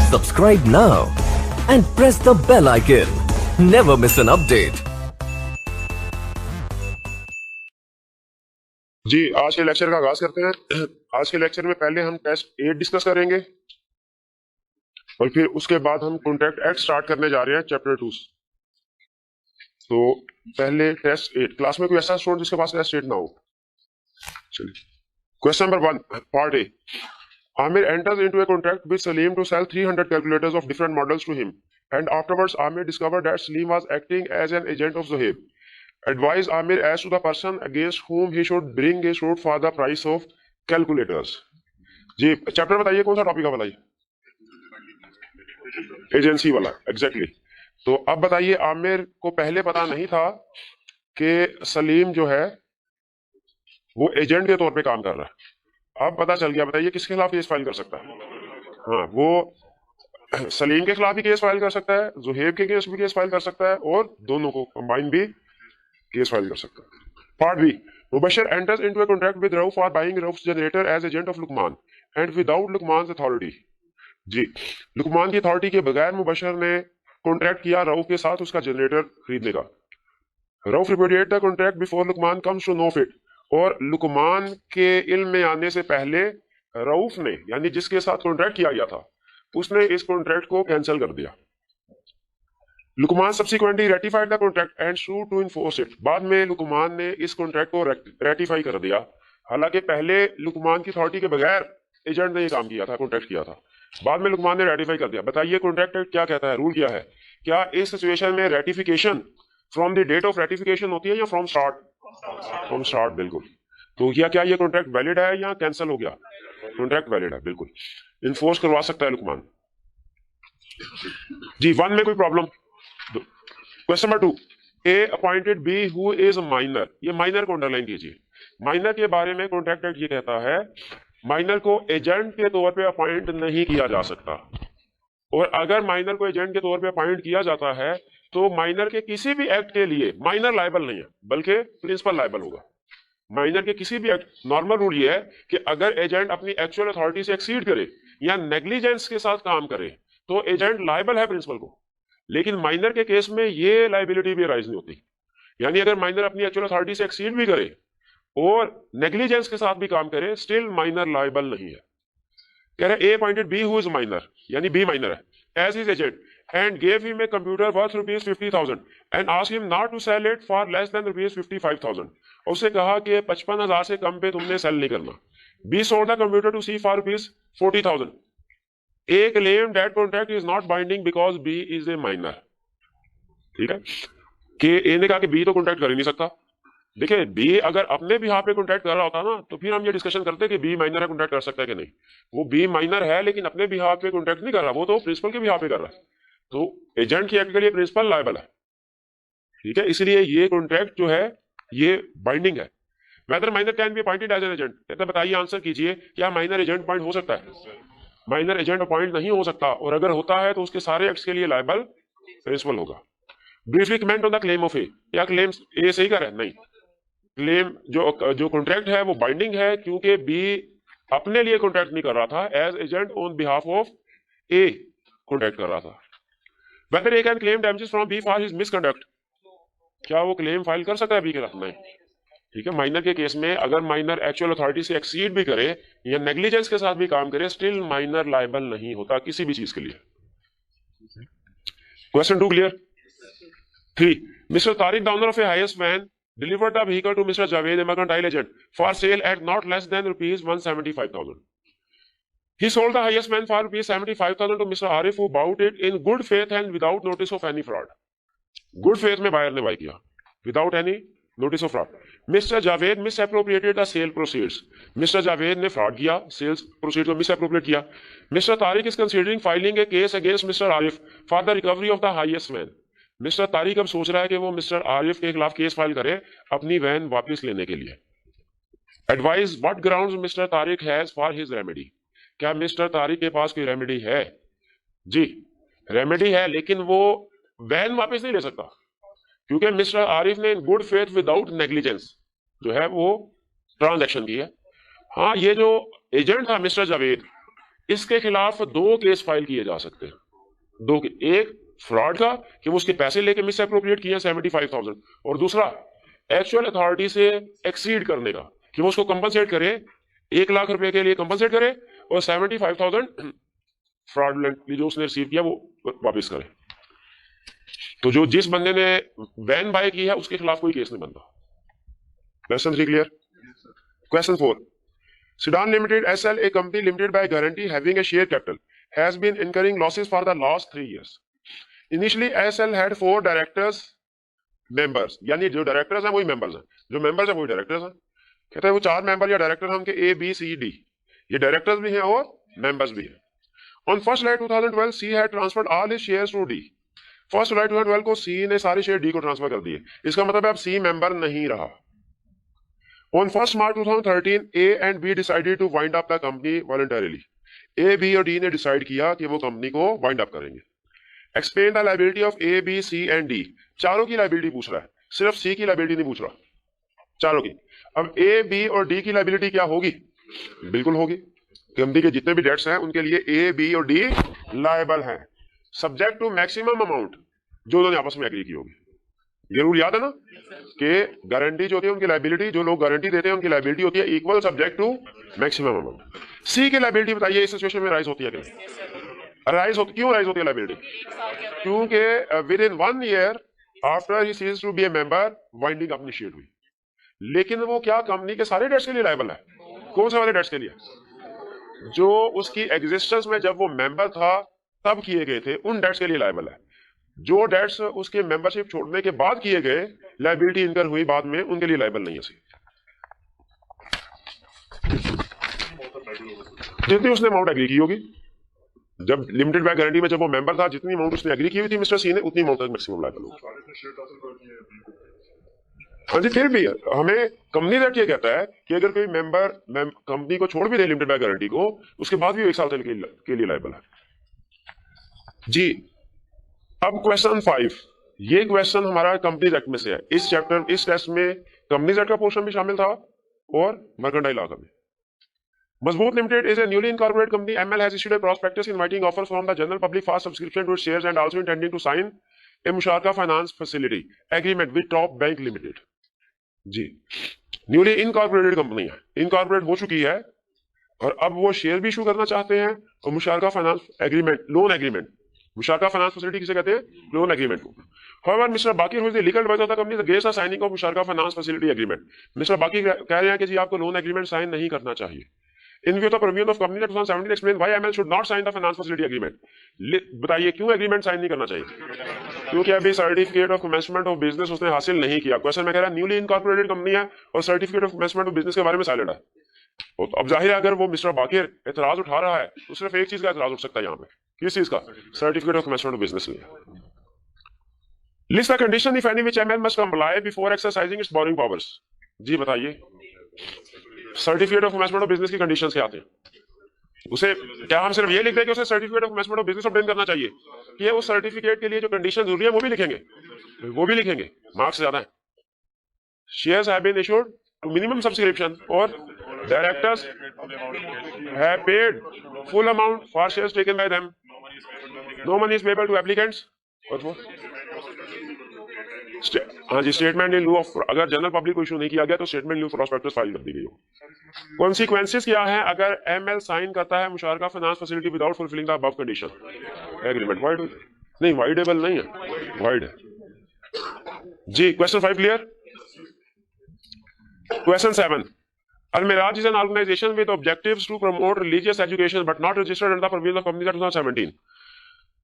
Subscribe now and press the bell icon. Never miss an update. जी आज के lecture का आगाज करते हैं। आज के लेक्चर में पहले हम टेस्ट 8 डिस्कस करेंगे और फिर उसके बाद हम कॉन्ट्रैक्ट एक्ट स्टार्ट करने जा रहे हैं चैप्टर 2। तो पहले टेस्ट 8। क्लास में कोई ऐसा स्टूडेंट जिसके पास टेस्ट 8 ना हो? चलिए question number 1 part A. Amir enters into a contract with Salim to sell 300 calculators of different models to him, and afterwards Amir discovered that Salim was acting as an agent of Zohaib. Advise Amir as to the person against whom he should bring a suit for the price of calculators. जी chapter बताइए, कौन सा topic है बताइए? Agency वाला, exactly. तो अब बताइए, आमिर को पहले पता नहीं था कि सलीम जो है वो एजेंट के तौर पे काम कर रहा है। अब पता चल गया। बताइए किसके खिलाफ केस फाइल कर सकता है? हाँ, वो सलीम के खिलाफ भी केस फाइल कर सकता है, ज़ुहैब के केस भी केस फाइल कर सकता है, और दोनों को कंबाइन भी केस फाइल कर सकता है। Part B. Mubashar enters into a contract with Rauf for buying Rauf's generator as agent of Luqman and without Luqman's authority. जी, लुकमान की अथॉरिटी के बगैर मुबशर ने कॉन्ट्रैक्ट किया रऊफ के साथ उसका जनरेटर खरीदने का। Rauf repudiate the contract before Luqman comes to know it. और लुकमान के इल्म में आने से पहले रऊफ ने, यानी जिसके साथ कॉन्ट्रैक्ट किया गया था, उसने इस कॉन्ट्रैक्ट को कैंसिल कर दिया। Luqman subsequently ratified the contract and sue to enforce it. बाद में लुकमान ने इस कॉन्ट्रैक्ट को रेटिफाई कर दिया, हालांकि पहले लुकमान की अथॉरिटी के बगैर एजेंट ने ये काम किया था, कॉन्ट्रैक्ट किया था। बाद में लुकमान ने रेटिफाई कर दिया। बताइए कॉन्ट्रैक्ट क्या कहता है, रूल क्या है? क्या इस सिचुएशन में ratification from the date of ratification होती है या फ्रॉम स्टार्ट? फ्रॉम स्टार्ट, बिल्कुल। तो क्या ये कॉन्ट्रैक्ट वैलिड है या कैंसिल हो गया? कॉन्ट्रैक्ट वैलिड है, बिल्कुल। इन्फोर्स करवा सकता है लुकमान। जी, 1 में कोई problem? Question number 2। A appointed B who is minor. ये माइनर को अंडरलाइन कीजिए। माइनर के बारे में कॉन्ट्रैक्ट एक्ट ये कहता है, माइनर को एजेंट के तौर पे अपॉइंट नहीं किया जा सकता, और अगर माइनर को एजेंट के तौर पे अपॉइंट किया जाता है तो माइनर के किसी भी एक्ट के लिए माइनर लायबल नहीं है, बल्कि प्रिंसिपल लायबल होगा। माइनर के किसी भी एक्ट, नॉर्मल रूल ये है कि अगर एजेंट अपनी एक्चुअल अथॉरिटी से एक्सीड करे या नेग्लिजेंस के साथ काम करे तो एजेंट लायबल है प्रिंसिपल को। लेकिन माइनर के केस में ये लायबिलिटी भी राइज नहीं होती। यानी अगर माइनर अपनी एक्चुअल अथॉरिटी से एक्सीड भी करे और नेग्लिजेंस के साथ भी काम करे, स्टिल माइनर लायबल नहीं है। कह रहे A appointed B who is minor, यानी बी माइनर है, as his agent and gave him a computer worth ₹50,000 and asked him not to sell it for less than ₹55,000। उससे कहा कि 55,000 से कम पे तुमने सेल नहीं करना। B sold the computer to C for ₹40,000। A claimed that contract is not binding because B is a minor। ठीक है, कि A ने कहा कि B तो कॉन्ट्रैक्ट कर ही नहीं सकता। देखिए, B अगर अपने भी पे कॉन्ट्रैक्ट कर रहा होता ना, तो फिर हम ये डिस्कशन करते कि B माइनर है, कॉन्ट्रैक्ट कर सकता है कि नहीं। वो B माइनर है लेकिन अपने भी पे कॉन्ट्रैक्ट नहीं कर रहा, वो तो प्रिंसिपल के भी पे कर रहा है। तो एजेंट की एक्ट के लिए प्रिंसिपल लायबल है, ठीक है। इसलिए ये कॉन्ट्रैक्ट जो है ये बाइंडिंग है। Whether minor can be appointed as an agent. कहता है बताइए, आंसर कीजिए, क्या माइनर एजेंट अपॉइंट हो सकता है? माइनर एजेंट अपॉइंट नहीं हो सकता, और अगर होता है तो उसके सारे एक्ट्स के लिए लायबल प्रिंसिपल होगा। Briefly comment on the claim of A. क्या क्लेम ए सही कर रहा है? नहीं, क्लेम जो कॉन्ट्रैक्ट है वो बाइंडिंग है, क्योंकि बी अपने लिए कॉन्ट्रैक्ट नहीं कर रहा था, as agent on behalf of a contract कर रहा था। Whether A can claim damages from B for his misconduct। क्या वो क्लेम फाइल कर सकता है बी के साथ? नहीं, ठीक है। माइनर के केस में अगर माइनर एक्चुअल अथॉरिटी से एक्सीड भी करे या नेग्लिजेंस के साथ भी काम करे, स्टिल माइनर लायबल नहीं होता किसी भी चीज के लिए। Question 2 clear? 3। Mister Tariq, the owner of a Hiace van, delivered the vehicle to Mr. Javed, a mercantile agent, for sale at not less than ₹175,000। He sold the highest man for ₹75,000 to Mr. Arif, who bought it in good faith and without notice of any fraud। Good faith में buyer ने bye किया, without any notice of fraud। Mr. Javed misappropriated the sale proceeds। Mr. Javed ने fraud किया, sales proceeds को misappropriate किया। Mr. Tariq is considering filing a case against Mr. Arif for the recovery of the highest man। Mr. Tariq अब सोच रहा है कि वो Mr. Arif के खिलाफ केस फाइल करे अपनी वैन वापस लेने के लिए। Advise what grounds Mr. Tariq has for his remedy। क्या मिस्टर तारिक के पास कोई रेमेडी है? जी, रेमेडी है, लेकिन वो वैन वापस नहीं ले सकता, क्योंकि मिस्टर आरिफ ने गुड फेथ विदाउट नेग्लिजेंस जो है वो ट्रांजैक्शन की है। हाँ, ये जो एजेंट था मिस्टर जावेद, इसके खिलाफ दो केस फाइल किए जा सकते हैं, दो के, एक फ्रॉड का कि वो उसके पैसे लेके मिस अप्रोप्रिएट किया 75,000, और दूसरा एक्चुअल अथॉरिटी से एक्सीड करने का कि वो उसको कंपनसेट करे, 1 लाख रुपए के लिए कंपनसेट करे और 75,000 फ्रॉडलेंटली जो उसने रिसीव किया वो वापस करे। तो जो जिस बंदे ने वैन बाय की है उसके खिलाफ कोई केस नहीं बनता। Question 3 clear? Question 4, Sudan Limited SL, a company limited by guarantee having a share capital, has been incurring losses for the last 3 years. Initially, SL had 4 directors members, यानी जो directors हैं वही मेंबर्स हैं, जो members हैं वही directors हैं। कहते हैं वो 4 मेंबर या डायरेक्टर हम के A, B, C, D, ये डायरेक्टर्स भी हैं और मेंबर्स भी हैं। On 1 July 2012, C had transferred all his shares to D. 1 July 2012 को C ने सारे शेयर D को ट्रांसफर कर दिए। इसका मतलब है अब C मेंबर नहीं रहा। On 1 March 2013, A and B decided to wind up the company voluntarily. A, B और D ने डिसाइड किया कि वो कंपनी को वाइंड अप करेंगे। Explain the liability of A, B, C and D. चारों की लाइबिलिटी पूछ रहा है, सिर्फ C की लाइबिलिटी नहीं पूछ रहा, चारों की। अब A, B और D की लाइबिलिटी क्या होगी? बिल्कुल होगी, कंपनी के जितने भी डेट्स हैं उनके लिए A, B और D लायबल हैं, सब्जेक्ट टू मैक्सिमम अमाउंट जो उन्होंने आपस में एग्री की होगी। ये रूल याद है ना कि गारंटी जो होती है उनकी लाइबिलिटी, जो लोग गारंटी देते हैं उनकी लाइबिलिटी होती है equal subject to maximum amount. C की लाइबिलिटी बताइए इस सिचुएशन में राइज होती है क्या? राइज होती, क्यों राइज होती है लाइबिलिटी? क्योंकि within 1 year after he ceases to be a member winding up initiate हुई। लेकिन वो क्या कंपनी के सारे डेट्स के लिए लायबल है? कौन से वाले डेट्स के लिए? जो उसकी एग्जिस्टेंस में जब वो मेंबर था तब किए गए थे उन डेट्स के लिए लायबल है। जो डेट्स उसके मेंबरशिप छोड़ने के बाद किए गए, लायबिलिटी इनकर हुई बाद में, उनके लिए लायबल नहीं है। जितनी उसने अमाउंट एग्री की होगी, जब लिमिटेड बाय गारंटी में जब वो मेंबर था, जितनी अमाउंट उसने एग्री की हुई थी मिस्टर सी ने, उतनी अमाउंट तक मैक्सिमम लायबल होगी। हाँ जी, फिर भी हमें कंपनी एक्ट ये कहता है कि अगर कोई मेंबर कंपनी को छोड़ भी दे लिमिटेड बाय गारंटी को, उसके बाद भी 1 साल तक के लिए लायबल है जी। अब क्वेश्चन 5, ये क्वेश्चन हमारा कंपनीज एक्ट में से है। इस चैप्टर, इस टेस्ट में कंपनीज एक्ट का पोर्शन भी शामिल था और मर्केंटाइल लॉ का भी। Mazboot limited is a newly incorporated company. ML has issued a prospectus inviting offers from the general public for subscription to its shares and also intending to sign a musharaka finance facility agreement with top bank limited जी। Newly incorporated company है, incorporate हो चुकी है और अब वो share भी issue करना चाहते हैं और musharaka finance agreement, loan agreement, musharaka finance facility किसे कहते हैं? लोन एग्रीमेंट को। However, Mr. Baqir, who is the legal advisor of the company, against the signing of musharaka finance facility agreement. Mr Baqi कह रहे हैं कि जी आपको लोन एग्रीमेंट साइन नहीं करना चाहिए। In view of provision of company 2017 explain why ML should not sign the finance facility agreement. बताइए क्यों एग्रीमेंट साइन नहीं करना चाहिए? क्योंकि अभी certificate of commencement of business उसने हासिल नहीं किया। क्वेश्चन में कह रहा है न्यूली इनकॉर्पोरेटेड कंपनी है और certificate of commencement of business के बारे में साइलेंट है। अब जाहिर है अगर वो मिस्टर बाकिर एतराज उठा रहा है तो सिर्फ एक चीज का एतराज उठ सकता है यहाँ पे, किस चीज का? Certificate of commencement of business लिए। List the condition if any which ML must comply before exercising its borrowing powers. जी बताइए, certificate of commencement of business की कंडीशंस क्या आते हैं? उसे क्या हम सिर्फ ये लिख दें कि उसे certificate of commencement of business obtain करना चाहिए, कि उस सर्टिफिकेट के लिए जो कंडीशन जरूरी है वो भी लिखेंगे? वो भी लिखेंगे, मार्क्स ज्यादा है। Shares have been issued to minimum subscription और directors have paid full amount for shares taken by them. No money is payable to applicants. हाँ जी, स्टेटमेंट इन लिeu ऑफ, अगर जनरल पब्लिक को इशू नहीं किया गया तो स्टेटमेंट लिeu प्रॉस्पेक्टस फाइल कर दी गई हो। कॉन्सिक्वेंसेस क्या है अगर एमएल साइन करता है musharaka finance facility without fulfilling the above condition agreement? Void नहीं, वाइडेबल नहीं है, वाइड है जी। Question 5 clear? Question 7, Al-Miraj is an organization with objectives to promote religious education but not registered under the provisions of Companies Act 2017.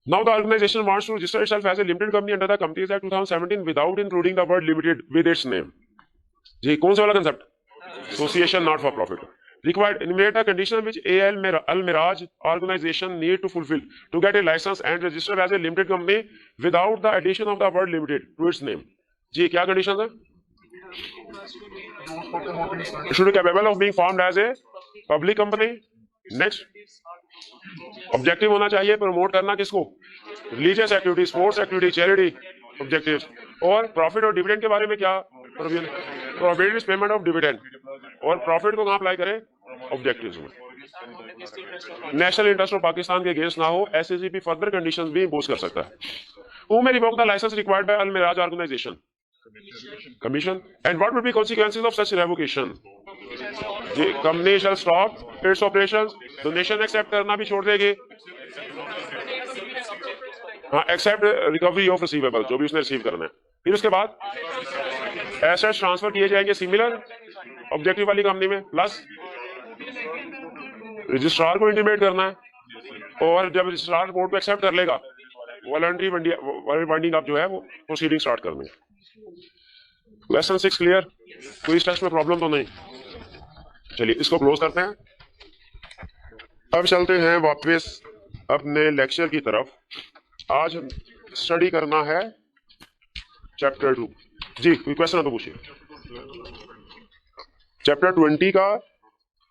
Now the organization wants to register itself as a limited company under the Companies Act 2017 without including the word limited with its name. जी, कौन सा वाला concept? Association not for profit. Required enumerate a condition which Al-Miraj organization need to fulfill to get a license and register as a limited company without the addition of the word limited to its name. जी, क्या condition है? Should be capable of being formed as a public company. Next, objective होना चाहिए promote करना किसको? Religious activity, sports activity, charity objectives. और profit और dividend के बारे में क्या? Provision, payment of dividend. और प्रॉफिट को कहाँ अप्लाई करें? ऑब्जेक्टिव्स में। नेशनल इंटरेस्ट ऑफ पाकिस्तान के अगेंस्ट ना हो, एससीसीपी फर्दर कंडीशंस भी इंपोज कर सकता है। Who may revoke the license required by Al Miraj organization? Commission. And what would be consequences of such revocation? Ji, company shall stop its operations. Donation accept करना भी छोड़ देगी। हाँ, accept recovery of receivable, जो भी उसने receive करना है। फिर उसके बाद एसेट्स ट्रांसफर किए जाएंगे सिमिलर ऑब्जेक्टिव वाली कंपनी में, प्लस रजिस्ट्रार को इंटीमेट करना है, और जब रजिस्ट्रार बोर्ड को एक्सेप्ट कर लेगा, वॉलंटरी बाइंडिंग अप जो है वो प्रोसीडिंग स्टार्ट करनी है। Lesson 6 clear? कोई इस टेस्ट में प्रॉब्लम तो नहीं? चलिए इसको क्लोज करते हैं। अब चलते हैं वापस अपने लेक्चर की तरफ। आज स्टडी करना है चैप्टर 2। जी, कोई क्वेश्चन है तो पूछिए। चैप्टर 20 का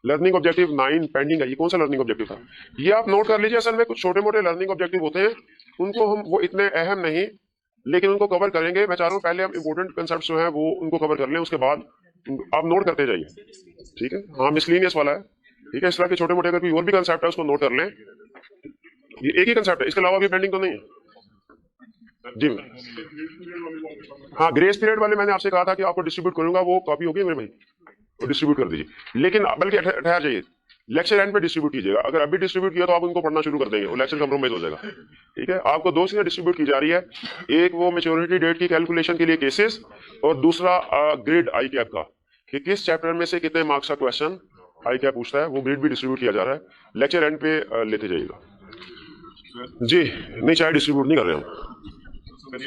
लर्निंग ऑब्जेक्टिव 9 पेंडिंग है। ये कौन सा लर्निंग ऑब्जेक्टिव था? ये आप नोट कर लीजिए। असल में कुछ छोटे मोटे लर्निंग ऑब्जेक्टिव होते हैं, उनको हम वो इतने अहम नहीं, लेकिन उनको कवर करेंगे। मैं चाह रहा हूँ पहले हम इंपोर्टेंट कंसेप्ट जो हैं वो उनको कवर कर लें, उसके बाद आप नोट करते जाइए, ठीक है? हाँ, मिसलिनियस वाला है, ठीक है? इस तरह के छोटे मोटे अगर कोई और भी कंसेप्ट है उसको नोट कर लें। ये एक ही कंसेप्ट है, इसके अलावा भी पेंडिंग तो नहीं है। जी हाँ, ग्रेस पीरियड वाले मैंने आपसे कहा था कि आपको डिस्ट्रीब्यूट करूंगा, वो कॉपी होगी मेरे भाई, वो डिस्ट्रीब्यूट कर दीजिए। लेकिन बल्कि ठहर जाइए, लेक्चर एंड पे डिस्ट्रीब्यूट कीजिएगा। अगर अभी डिस्ट्रीब्यूट किया तो आप उनको पढ़ना शुरू कर देंगे, वो लेक्चर कंप्रोमाइज हो जाएगा, ठीक है? आपको दो चीजें डिस्ट्रीब्यूट की जा रही है, एक वो मैच्योरिटी डेट की कैलकुलेशन के लिए केसेस, और दूसरा ग्रेड आई कैप का, कि किस चैप्टर में से कितने मार्क्स का क्वेश्चन आई कैप पूछता है, वो ग्रेड भी डिस्ट्रीब्यूट किया जा रहा है। लेक्चर एंड पे लेते जाइएगा। जी नहीं, चाहे डिस्ट्रीब्यूट नहीं कर रहे हम। जी,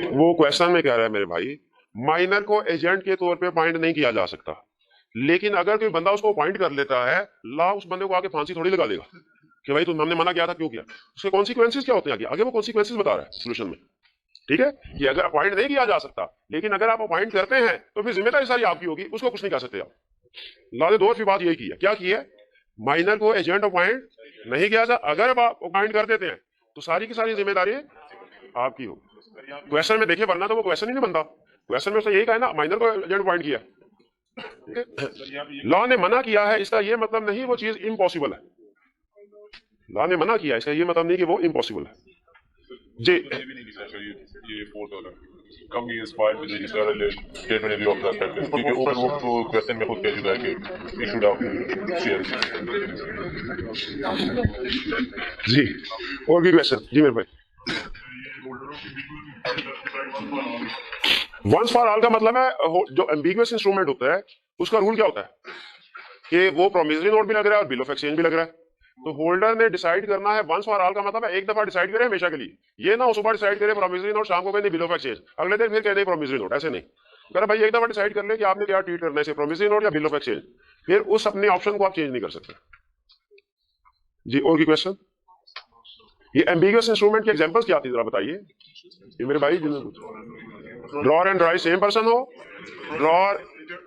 वो क्वेश्चन में कह रहा है मेरे भाई, माइनर को एजेंट के तौर पे अपॉइंट नहीं किया जा सकता, लेकिन अगर कोई बंदा उसको अपॉइंट कर लेता है, ला उस बंदे को आके फांसी थोड़ी लगा देगा कि भाई तुम हमने मना किया था, क्यों किया? उसके कॉन्सिक्वेंसेस क्या होते हैं आगे वो कॉन्सिक्वेंसेस बता रहा है सोल्यूशन में, ठीक है? कि अगर अपॉइंट नहीं किया जा सकता, लेकिन अगर आप अपॉइंट करते हैं तो फिर जिम्मेदारी सारी आपकी होगी, उसको कुछ नहीं कर सकते आप। लॉ ने दो फिर बात यही की है, क्या की है? माइनर को एजेंट अपॉइंट नहीं किया जा, अगर आप अपॉइंट कर देते हैं तो सारी की सारी जिम्मेदारी आपकी हो। क्वेश्चन में देखिए, वरना तो वो क्वेश्चन ही नहीं बनता। क्वेश्चन में उसने यही कहा है ना, माइनर को एजेंट अपॉइंट किया। लॉ ने मना किया है, इसका ये मतलब नहीं वो चीज इम्पॉसिबल है। लॉ ने मना किया, इसका ये मतलब नहीं कि वो इम्पॉसिबल है। जी, company is filed with register statement review of the factors, क्योंकि ऊपर वो तो क्वेश्चन में खुद कह चुका है कि इशूड ऑफ शेयर्स। जी, और भी क्वेश्चन? जी मेरे भाई। वंस फॉर ऑल का मतलब है जो एम्बिगुअस इंस्ट्रूमेंट होता है उसका रूल क्या होता है कि वो प्रोमिसरी नोट भी लग रहा है और बिल ऑफ एक्सचेंज भी लग रहा है। तो होल्डर ने डिसाइड करना है, वंस फॉर ऑल का मतलब है एक दफा डिसाइड करे हमेशा के लिए। ये ना सुबह डिसाइड करे प्रोमिसरी नोट, शाम को कहते बिल ऑफ एक्सचेंज, अगले दिन फिर कहते प्रोमिसरी नोट, ऐसे नहीं कर भाई। एक दफा डिसाइड कर ले कि आपने क्या ट्रीट करना है, प्रोमिसरी नोट या बिल ऑफ एक्सचेंज, फिर उस अपने ऑप्शन को आप चेंज नहीं कर सकते। जी, और की क्वेश्चन? ये एम्बिगुअस इंस्ट्रूमेंट की एग्जांपल्स क्या थी जरा बताइए ये मेरे भाई। Drawer and dry same person हो, ड्रॉर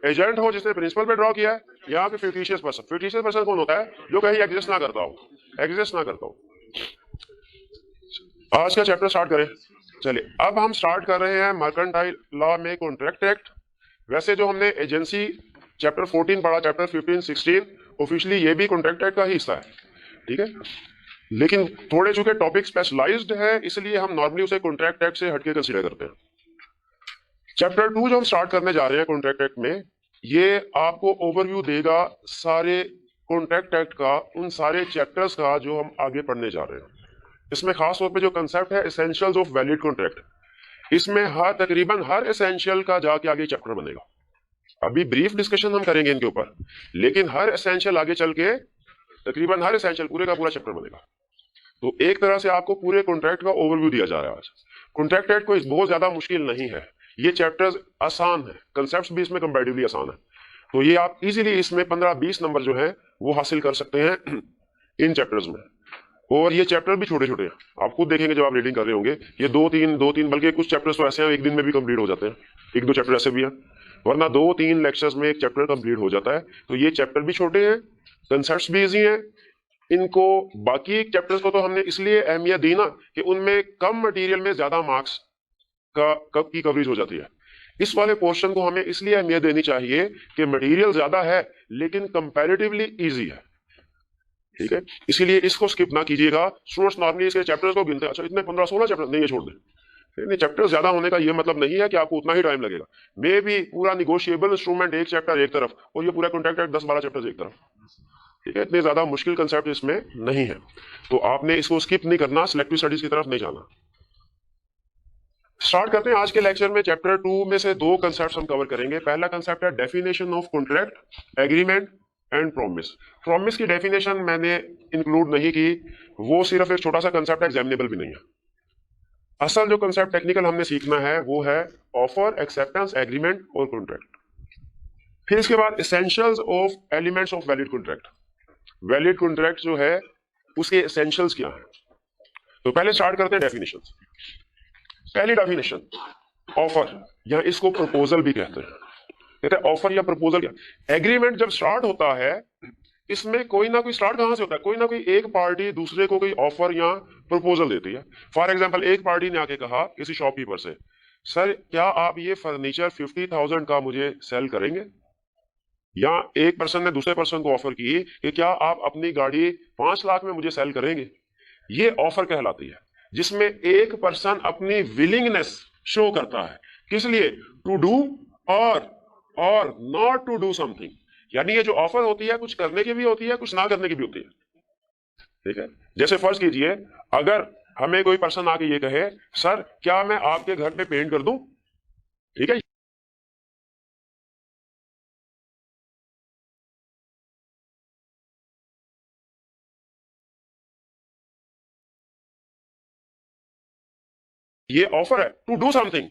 एजेंट हो जिसने प्रिंसिपल पे ड्रॉ किया है, यहाँ पे फिक्टिशियस पर्सन। फिक्टिशियस पर्सन कौन होता है? जो कहीं एग्जिस्ट ना करता हो, एग्जिस्ट ना करता हो। आज का चैप्टर स्टार्ट करें। चलिए, अब हम स्टार्ट कर रहे हैं मर्केंटाइल लॉ में कॉन्ट्रैक्ट एक्ट। वैसे जो हमने एजेंसी चैप्टर 14 पढ़ा, चैप्टर 15, 16 ऑफिशियली ये भी कॉन्ट्रैक्ट एक्ट का ही हिस्सा है, ठीक है? लेकिन थोड़े चूंकि टॉपिक स्पेशलाइज्ड है, इसलिए हम नॉर्मली उसे कॉन्ट्रैक्ट एक्ट से हटके कंसीडर करते हैं। चैप्टर 2 जो हम स्टार्ट करने जा रहे हैं कॉन्ट्रैक्ट एक्ट में, ये आपको ओवरव्यू देगा सारे कॉन्ट्रैक्ट एक्ट का, उन सारे चैप्टर्स का जो हम आगे पढ़ने जा रहे हैं। इसमें खास तौर पे जो कंसेप्ट है एसेंशियल्स ऑफ वैलिड कॉन्ट्रैक्ट, इसमें तकरीबन हर एसेंशियल का जाके आगे चैप्टर बनेगा। अभी ब्रीफ डिस्कशन हम करेंगे इनके ऊपर, लेकिन हर एसेंशियल आगे चल के तकरीबन हर एसेंशियल पूरे का पूरा चैप्टर बनेगा। तो एक तरह से आपको पूरे कॉन्ट्रैक्ट का ओवरव्यू दिया जा रहा है आज। कॉन्ट्रैक्ट एक्ट कोई बहुत ज्यादा मुश्किल नहीं है, ये चैप्टर्स आसान है, कंसेप्ट्स भी इसमें कंपैरेटिवली आसान है। तो ये आप इजीली इसमें 15-20 नंबर जो है वो हासिल कर सकते हैं इन चैप्टर्स में। और ये चैप्टर भी छोटे छोटे हैं, आप खुद देखेंगे जब आप रीडिंग कर रहे होंगे। ये दो तीन बल्कि कुछ चैप्टर्स तो ऐसे हैं एक दिन में भी कंप्लीट हो जाते हैं, 1-2 चैप्टर ऐसे भी हैं, वरना 2-3 लेक्चर्स में एक चैप्टर कंप्लीट हो जाता है। तो ये चैप्टर भी छोटे हैं, कंसेप्ट्स भी इजी हैं। इनको बाकी चैप्टर्स को तो हमने इसलिए अहमियत दी ना कि उनमें कम मटेरियल में ज्यादा मार्क्स की कवरेज हो जाती है। इस वाले पोर्शन को हमें इसलिए अहमियत देनी चाहिए कि मटेरियल ज्यादा है लेकिन कंपैरेटिवली इजी है, ठीक है, इसीलिए इसको स्किप ना कीजिएगा। स्टूडेंट्स नॉर्मली इसके चैप्टर्स को गिनते हैं, अच्छा इतने 15-16 चैप्टर, नहीं ये छोड़ दें। नहीं, चैप्टर ज्यादा होने का ये मतलब नहीं है कि आपको उतना ही टाइम लगेगा। मे भी पूरा निगोशिएबल इंस्ट्रूमेंट एक चैप्टर एक तरफ और ये पूरा कॉन्ट्रैक्ट एक्ट 10-12 चैप्टर एक तरफ, ठीक है, इतने ज्यादा मुश्किल कंसेप्ट इसमें नहीं है, तो आपने इसको स्किप नहीं करना, सिलेक्टिव स्टडीज की तरफ नहीं जाना। स्टार्ट करते हैं आज के लेक्चर में। चैप्टर 2 में से 2 कंसेप्ट हम कवर करेंगे। पहला कंसेप्ट है definition of contract, agreement and promise. Promise की डेफिनेशन मैंने इंक्लूड नहीं की, वो सिर्फ एक छोटा सा कंसेप्ट है, एग्जामिनेबल भी नहीं है। असल जो कंसेप्ट टेक्निकल हमने सीखना है वो है ऑफर, एक्सेप्टेंस, एग्रीमेंट और कॉन्ट्रैक्ट। फिर इसके बाद essentials of elements of valid contract. Valid contract जो है उसके एसेंशियल्स क्या है, तो पहले स्टार्ट करते हैं डेफिनेशन। पहली डेफिनेशन ऑफर, या इसको प्रपोजल भी कहते हैं ऑफर या प्रपोजल। क्या एग्रीमेंट जब स्टार्ट होता है, इसमें कोई ना कोई स्टार्ट कहां से होता है, कोई ना कोई एक पार्टी दूसरे को कोई ऑफर या प्रपोजल देती है। फॉर एग्जांपल एक पार्टी ने आके कहा किसी शॉपकीपर से, सर क्या आप ये फर्नीचर 50,000 का मुझे सेल करेंगे, या एक पर्सन ने दूसरे पर्सन को ऑफर की कि क्या आप अपनी गाड़ी 5 लाख में मुझे सेल करेंगे। ये ऑफर कहलाती है, जिसमें एक पर्सन अपनी विलिंगनेस शो करता है, किस लिए, टू डू और नॉट टू डू समथिंग। यानी ये जो ऑफर होती है कुछ करने की भी होती है, कुछ ना करने की भी होती है, ठीक है। जैसे फर्ज कीजिए अगर हमें कोई पर्सन आके ये कहे, सर क्या मैं आपके घर पे पेंट कर दूं, ठीक है, ये ऑफर है टू डू समथिंग।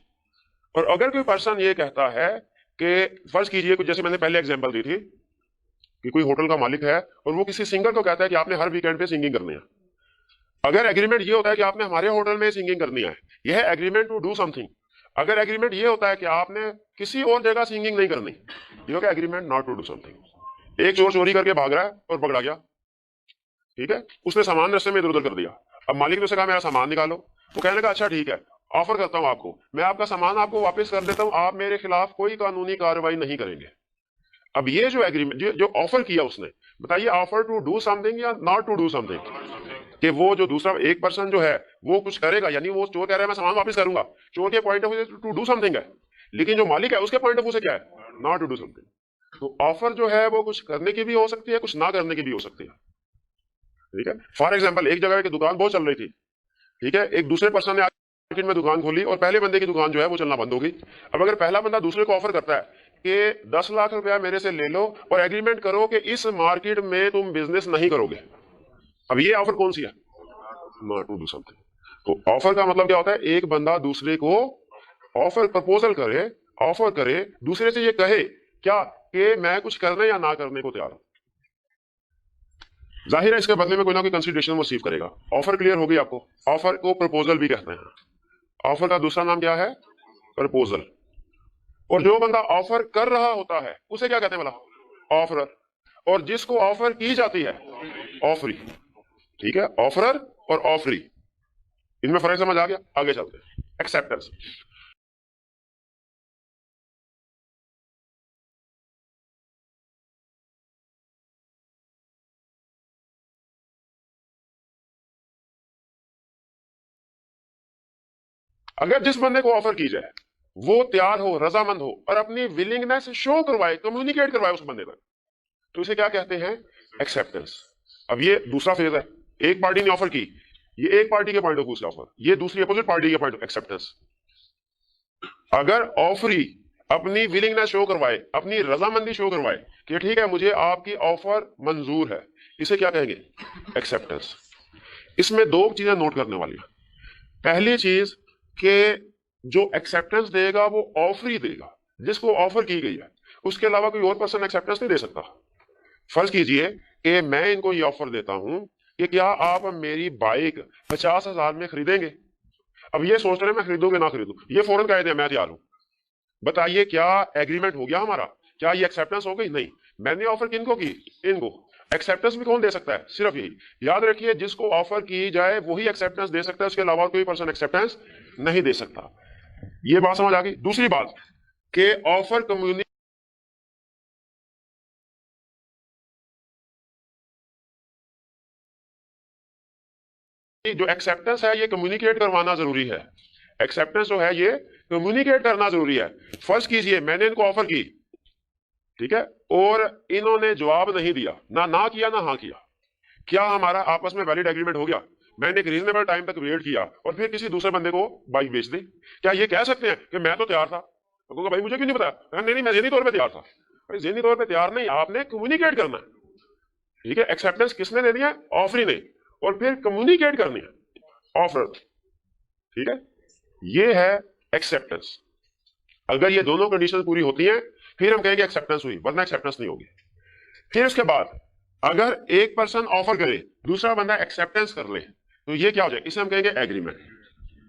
और अगर कोई पर्सन ये कहता है कि फर्ज कीजिए कुछ, जैसे मैंने पहले एग्जांपल दी थी कि कोई होटल का मालिक है और वो किसी सिंगर को कहता है कि आपने हर वीकेंड पे सिंगिंग करनी है। अगर एग्रीमेंट ये होता है कि आपने हमारे होटल में सिंगिंग करनी है, यह है एग्रीमेंट टू डू समथिंग। अगर एग्रीमेंट ये होता है कि आपने किसी और जगह सिंगिंग नहीं करनी, ये होगा agreement not to do something. एक चोर चोरी करके भाग रहा है और पकड़ा गया, ठीक है, उसने सामान रास्ते में इधर उधर कर दिया। अब मालिक ने उसे कहा मेरा सामान निकालो, तो कहने का अच्छा ठीक है, ऑफर करता हूं आपको, मैं आपका सामान आपको वापस कर देता हूं, आप मेरे खिलाफ कोई कानूनी कार्रवाई नहीं करेंगे। अब ये जो एग्रीमेंट जो ऑफर किया उसने, बताइए ऑफर टू डू समथिंग या नॉट टू डू समथिंग, कि वो जो दूसरा एक पर्सन जो है वो कुछ करेगा, यानी वो चोर कह रहा है मैं सामान वापस करूंगा, चोर के पॉइंट ऑफ व्यू से टू डू समथिंग है, लेकिन जो मालिक है उसके पॉइंट ऑफ व्यू से क्या है, नॉट टू डू समथिंग। तो ऑफर जो है वो कुछ करने की भी हो सकती है, कुछ ना करने की भी हो सकती है, ठीक है। फॉर एग्जाम्पल एक जगह की दुकान बहुत चल रही थी, ठीक है, एक दूसरे पर्सन ने मार्केट में दुकान खोली और पहले बंदे की दुकान जो है वो चलना बंद हो गई। अब अगर पहला बंदा दूसरे को ऑफर करता है कि 10 लाख रुपया मेरे से ले लो और एग्रीमेंट करो कि इस मार्केट में तुम बिजनेस नहीं करोगे, अब ये ऑफर कौन सी है, नॉट टू डू समथिंग। तो ऑफर का मतलब क्या होता है, एक बंदा दूसरे को ऑफर प्रपोजल करे, ऑफर करे, दूसरे से ये कहे क्या कि मैं कुछ करने या ना करने को तैयार हूं। जाहिर है इसके बदले में कोई ना कोई कंसिडरेशन वो रिसीव करेगा। ऑफर क्लियर हो गई आपको, ऑफर को प्रपोजल भी कहते हैं। ऑफर का दूसरा नाम क्या है, प्रपोजल। और जो बंदा ऑफर कर रहा होता है उसे क्या कहते हैं बोला, ऑफरर। और जिसको ऑफर की जाती है ऑफरी, ठीक है, ऑफरर और ऑफरी, इनमें फर्क समझ आ गया। आगे चलते हैं, एक्सेप्टेंस। अगर जिस बंदे को ऑफर की जाए वो तैयार हो, रजामंद हो और अपनी विलिंगनेस शो करवाए, कम्युनिकेट करवाए उस बंदे तक, तो इसे क्या कहते हैं, एक्सेप्टेंस। अब ये दूसरा फेज है, एक पार्टी ने ऑफर की, ये एक पार्टी के पॉइंट ऑफ व्यू से ऑफर, ये दूसरी अपोजिट पार्टी के पॉइंट ऑफ एक्सेप्टेंस। अगर ऑफरी अपनी विलिंगनेस शो करवाए, अपनी रजामंदी शो करवाए कि ठीक है मुझे आपकी ऑफर मंजूर है, इसे क्या कहेंगे, एक्सेप्टेंस। इसमें 2 चीजें नोट करने वाली है। पहली चीज कि जो एक्सेप्टेंस देगा वो ऑफरी देगा, जिसको ऑफर की गई है, उसके अलावा कोई और पर्सन एक्सेप्टेंस नहीं दे सकता। फर्ज कीजिए कि मैं इनको ये ऑफर देता हूं कि क्या आप मेरी बाइक 50,000 में खरीदेंगे। अब ये सोच रहे हैं मैं खरीदूं कि ना खरीदूं, ये फौरन कह दे मैं तैयार हूं। बताइए क्या एग्रीमेंट हो गया हमारा, क्या ये एक्सेप्टेंस हो गई, नहीं। मैंने ऑफर किनको की, इनको। एक्सेप्टेंस भी कौन दे सकता है, सिर्फ यही याद रखिए, जिसको ऑफर की जाए वही एक्सेप्टेंस दे सकता है, उसके अलावा कोई पर्सन एक्सेप्टेंस नहीं दे सकता। ये बात समझ आ गई। दूसरी बात कि ऑफर कम्युनिटी जो एक्सेप्टेंस है ये कम्युनिकेट करवाना जरूरी है। एक्सेप्टेंस जो है ये कम्युनिकेट करना जरूरी है। फर्ज कीजिए मैंने इनको ऑफर की, ठीक है, और इन्होंने जवाब नहीं दिया, ना किया ना हाँ किया, क्या हमारा आपस में वैलिड एग्रीमेंट हो गया? मैंने एक रीजनेबल टाइम तक वेट किया और फिर किसी दूसरे बंदे को बाइक बेच दी, क्या ये कह सकते हैं कि मैं तो तैयार था? तो कहूंगा भाई मुझे क्यों नहीं बताया? नहीं मैं ज़हनी तौर पे तैयार था। भाई ज़हनी तौर पे तैयार नहीं, आपने कम्युनिकेट करना है, ठीक है। एक्सेप्टेंस किसने दे दिया? ऑफरी ने, और फिर कम्युनिकेट करनी है ऑफर, ठीक है। ये है एक्सेप्टेंस। अगर ये दोनों कंडीशन पूरी होती हैं फिर हम कहेंगे एक्सेप्टेंस हुई, वरना एक्सेप्टेंस नहीं होगी। फिर उसके बाद अगर एक पर्सन ऑफर करे, दूसरा बंदा एक्सेप्टेंस कर ले, तो ये क्या हो जाए? इसे हम कहेंगे एग्रीमेंट।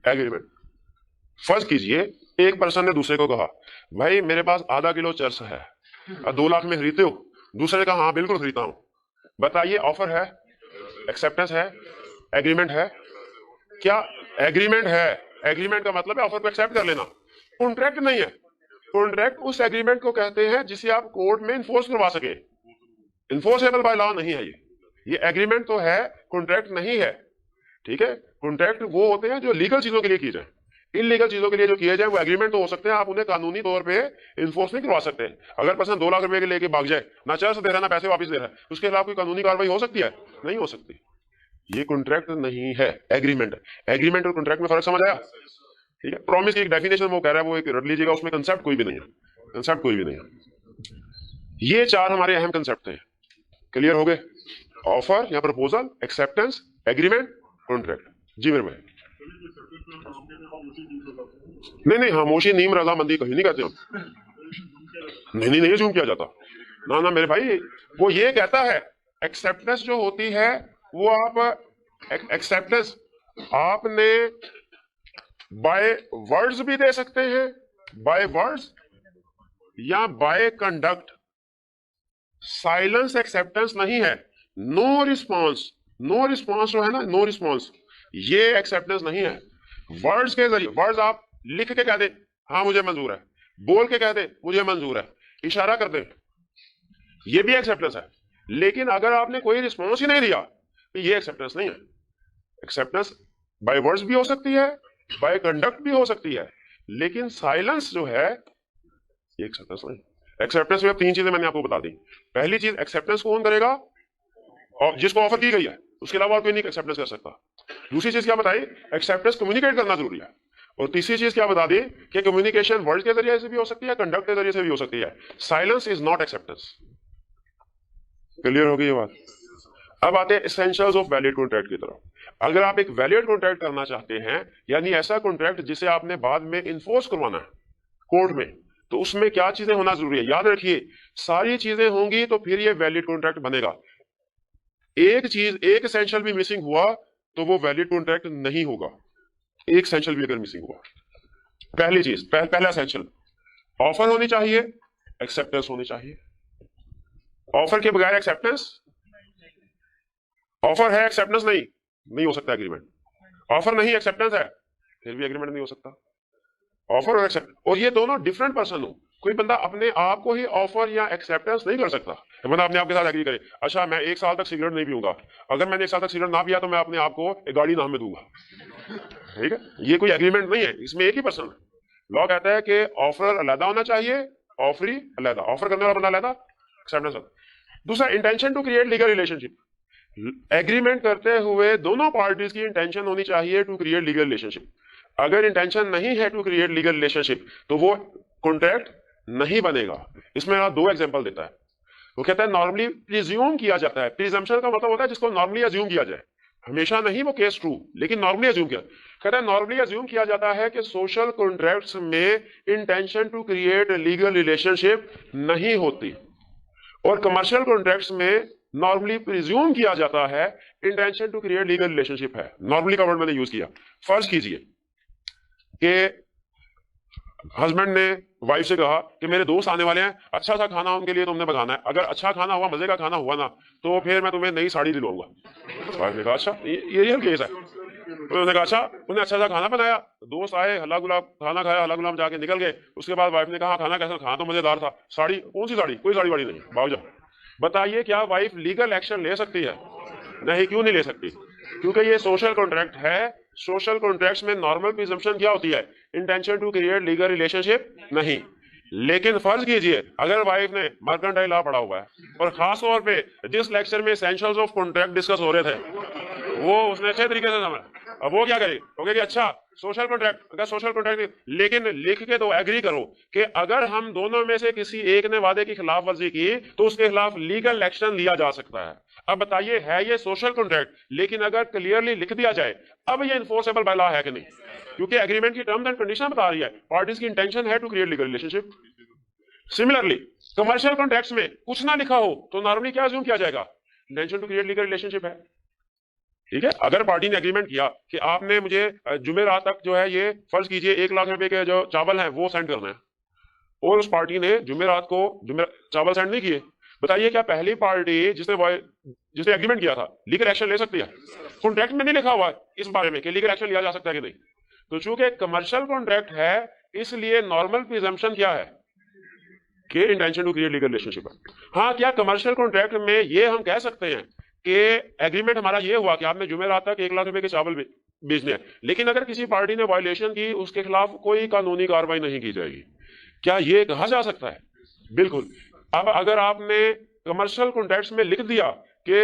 एग्रीमेंट। फर्ज कीजिए एक पर्सन ने दूसरे को कहा भाई मेरे पास आधा किलो चर्स है, 2 लाख में खरीदते हो? दूसरे ने कहा हाँ बिल्कुल खरीदता हूं। बताइए ऑफर है, एक्सेप्टेंस है, एग्रीमेंट है? क्या एग्रीमेंट है? एग्रीमेंट का मतलब है ऑफर को एक्सेप्ट कर लेना। कॉन्ट्रैक्ट नहीं है। कॉन्ट्रैक्ट उस एग्रीमेंट को कहते हैं जिसे आप कोर्ट में इन्फोर्स करवा सके। इन्फोर्सेबल बाय लॉ नहीं है ये एग्रीमेंट तो है, कॉन्ट्रैक्ट नहीं है, ठीक है। कॉन्ट्रैक्ट वो होते हैं जो लीगल चीजों के लिए किए जाए, इलीगल चीजों के लिए जो किए जाए वो एग्रीमेंट तो हो सकते हैं, आप उन्हें कानूनी तौर पे इन्फोर्स नहीं करवा सकते। अगर पर्सन 2 लाख रुपए के लेके भाग जाए, ना चर्च दे रहा ना पैसे वापस दे रहा है, उसके खिलाफ कोई कानूनी कार्रवाई हो सकती है? नहीं हो सकती। ये कॉन्ट्रैक्ट नहीं है, एग्रीमेंट है। एग्रीमेंट और कॉन्ट्रैक्ट में फर्क समझ आया? ठीक है। प्रॉमिस की एक डेफिनेशन वो कह रहा है, वो एक रट लीजिएगा, उसमें कंसेप्ट कोई भी नहीं है, कंसेप्ट कोई भी नहीं है। ये 4 हमारे अहम कंसेप्ट थे। क्लियर हो गए? ऑफर या प्रपोजल, एक्सेप्टेंस, एग्रीमेंट, कॉन्ट्रैक्ट। जी मेरे भाई। नहीं खामोशी नीम रजामंदी कहीं नहीं कहते हम। नहीं जूम किया जाता ना मेरे भाई। वो ये कहता है एक्सेप्टेंस जो होती है वो आप एक्सेप्टेंस आपने बाय वर्ड्स भी दे सकते हैं, बाय वर्ड्स या बाय कंडक्ट। साइलेंस एक्सेप्टेंस नहीं है। नो रिस्पॉन्स, नो रिस्पॉन्स जो है ना, नो रिस्पॉन्स, ये एक्सेप्टेंस नहीं है। वर्ड्स के जरिए, वर्ड्स आप लिख के कह दे हाँ मुझे मंजूर है, बोल के कह दे मुझे मंजूर है, इशारा कर दे, ये भी एक्सेप्टेंस है। लेकिन अगर आपने कोई रिस्पॉन्स ही नहीं दिया तो ये एक्सेप्टेंस नहीं है। एक्सेप्टेंस बाय वर्ड्स भी हो सकती है, बाय कंडक्ट भी हो सकती है, लेकिन साइलेंस जो है ये एक्सेप्टेंस नहीं। एक्सेप्टेंस में 3 चीजें मैंने आपको बता दी। पहली चीज, एक्सेप्टेंस कौन करेगा? और जिसको ऑफर की गई है, उसके अलावा और कोई नहीं एक्सेप्टेंस कर सकता। दूसरी चीज क्या बताई? एक्सेप्टेंस कम्युनिकेट करना जरूरी है। और तीसरी चीज क्या बता दी कि कम्युनिकेशन वर्ड के जरिए से भी हो सकती है, कंडक्ट के जरिए से भी हो सकती है। Silence is not acceptance. Clear हो गई ये बात? अब आते हैं एसेंशियल्स ऑफ वैलिड कॉन्ट्रैक्ट की तरफ। अगर आप एक वैलिड कॉन्ट्रैक्ट करना चाहते हैं, यानी ऐसा कॉन्ट्रैक्ट जिसे आपने बाद में इन्फोर्स करवाना है कोर्ट में, तो उसमें क्या चीजें होना जरूरी है? याद रखिए सारी चीजें होंगी तो फिर ये वैलिड कॉन्ट्रैक्ट बनेगा। एक चीज, एक एसेंशियल भी मिसिंग हुआ तो वो वैलिड कॉन्ट्रैक्ट नहीं होगा। एक एसेंशियल भी अगर मिसिंग हुआ, पहली चीज, पहला एसेंशियल, ऑफर होनी चाहिए, एक्सेप्टेंस होनी चाहिए। ऑफर के बगैर एक्सेप्टेंस, ऑफर है एक्सेप्टेंस नहीं हो सकता एग्रीमेंट। ऑफर नहीं एक्सेप्टेंस है फिर भी एग्रीमेंट नहीं हो सकता। ऑफर और एक्सेप्ट, और ये दोनों डिफरेंट पर्सन हो। कोई बंदा अपने आप को ही ऑफर या एक्सेप्टेंस नहीं कर सकता। बंदा अपने आप के साथ एग्री करे, अच्छा मैं 1 साल तक सिगरेट नहीं पीऊंगा, अगर मैंने 1 साल तक सिगरेट ना पिया तो मैं अपने आप को एक गाड़ी नाम में दूंगा, ठीक है। ये कोई एग्रीमेंट नहीं है, इसमें एक ही पर्सन है। लॉ कहता है कि ऑफर अलग होना चाहिए, ऑफरी अलग, ऑफर करने वाला बंदा अलग, एक्सेप्टेंस अलग। दूसरा, intention to create legal relationship. Agreement करते हुए दोनों पार्टीज की इंटेंशन होनी चाहिए टू क्रिएट लीगल रिलेशनशिप। अगर इंटेंशन नहीं है टू क्रिएट लीगल रिलेशनशिप तो वो कॉन्ट्रैक्ट नहीं बनेगा। इसमें 2 एग्जांपल देता है। वो कहता है नॉर्मली प्रिज्यूम किया जाता है। प्रिजम्पशन का मतलब होता है जिसको नॉर्मली अज्यूम किया जाए, हमेशा नहीं वो केस ट्रू, लेकिन नॉर्मली अज्यूम किया। कहता है नॉर्मली अज्यूम किया जाता है कि सोशल कॉन्ट्रैक्ट्स में intention to create legal relationship नहीं होती, और कमर्शियल कॉन्ट्रैक्ट्स में नॉर्मली प्रिज्यूम किया जाता है intention to create legal relationship है। नॉर्मली का वर्ड मैंने यूज किया। फर्ज कीजिए कि हस्बैंड ने वाइफ से कहा कि मेरे दोस्त आने वाले हैं, अच्छा सा खाना उनके लिए तुमने पकाना है, अगर अच्छा खाना हुआ, मजे का खाना हुआ ना, तो फिर मैं तुम्हें नई साड़ी दिलवाऊंगा। वाइफ ने कहा अच्छा, ये रियल केस है, उसने कहा अच्छा, उन्हें अच्छा सा खाना बनाया, दोस्त आए, हल्ला गुलाब खाना खाया, हल्ला गुलाम जाके निकल गए। उसके बाद वाइफ ने कहा खाना कैसा? खाना तो मजेदार था। साड़ी? कौन सी साड़ी? कोई साड़ी वाड़ी नहीं, भाग जाओ। बताइए क्या वाइफ लीगल एक्शन ले सकती है? नहीं। क्यों नहीं ले सकती? क्योंकि ये सोशल कॉन्ट्रैक्ट है। सोशल कॉन्ट्रैक्ट्स में नॉर्मल प्रिजम्पशन क्या होती है? Intention to create legal relationship नहीं। लेकिन फर्ज कीजिए अगर वाइफ ने मर्केंटाइल लॉ पढ़ा हुआ है और खास तौर पे जिस लेक्चर में एसेंशियल्स ऑफ कॉन्ट्रैक्ट डिस्कस हो रहे थे वो उसने अच्छे तरीके से समझा, अब वो क्या करेगी? वो कहेगी अच्छा सोशल कॉन्ट्रैक्ट, अगर सोशल कॉन्ट्रैक्ट, लेकिन लिख के तो एग्री करो कि अगर हम दोनों में से किसी एक ने वादे की खिलाफ वर्जी की तो उसके खिलाफ लीगल एक्शन लिया जा सकता है। अब बताइए है ये सोशल कॉन्ट्रैक्ट, लेकिन अगर क्लियरली लिख दिया जाए अब ये इन्फोर्सेबल बाय लॉ है कि नहीं? क्योंकि एग्रीमेंट की टर्म्स एंड कंडीशन बता रही है, पार्टीज की इंटेंशन है to create legal relationship. Similarly commercial contracts में कुछ ना लिखा हो तो नॉर्मली क्या अज्यूम किया जाएगा? Intention to create legal relationship है। ठीक है, अगर पार्टी ने एग्रीमेंट किया कि आपने मुझे जुमेरात तक जो है ये फर्ज कीजिए 1 लाख रुपए के जो चावल हैं वो सेंड करना है, और उस पार्टी ने जुमेरात को चावल सेंड नहीं किए, बताइए क्या पहली पार्टी जिसने एग्रीमेंट किया था लीगल एक्शन ले सकती है? कॉन्ट्रैक्ट में नहीं लिखा हुआ है इस बारे में कि लीगल एक्शन लिया जा सकता है कि नहीं। तो चूंकि कमर्शियल कॉन्ट्रैक्ट है इसलिए नॉर्मल प्रिजम्पशन क्या है कि intention to create legal relationship है। हाँ, क्या कमर्शियल कॉन्ट्रैक्ट में ये हम कह सकते हैं कि एग्रीमेंट हमारा ये हुआ कि आपने जुमेरात तक 1 लाख रुपए के चावल बेचने हैं, लेकिन अगर किसी पार्टी ने वायलेशन की उसके खिलाफ कोई कानूनी कार्रवाई नहीं की जाएगी, क्या ये कहा जा सकता है? बिल्कुल। अब अगर आपने कमर्शियल कॉन्ट्रैक्ट्स में लिख दिया कि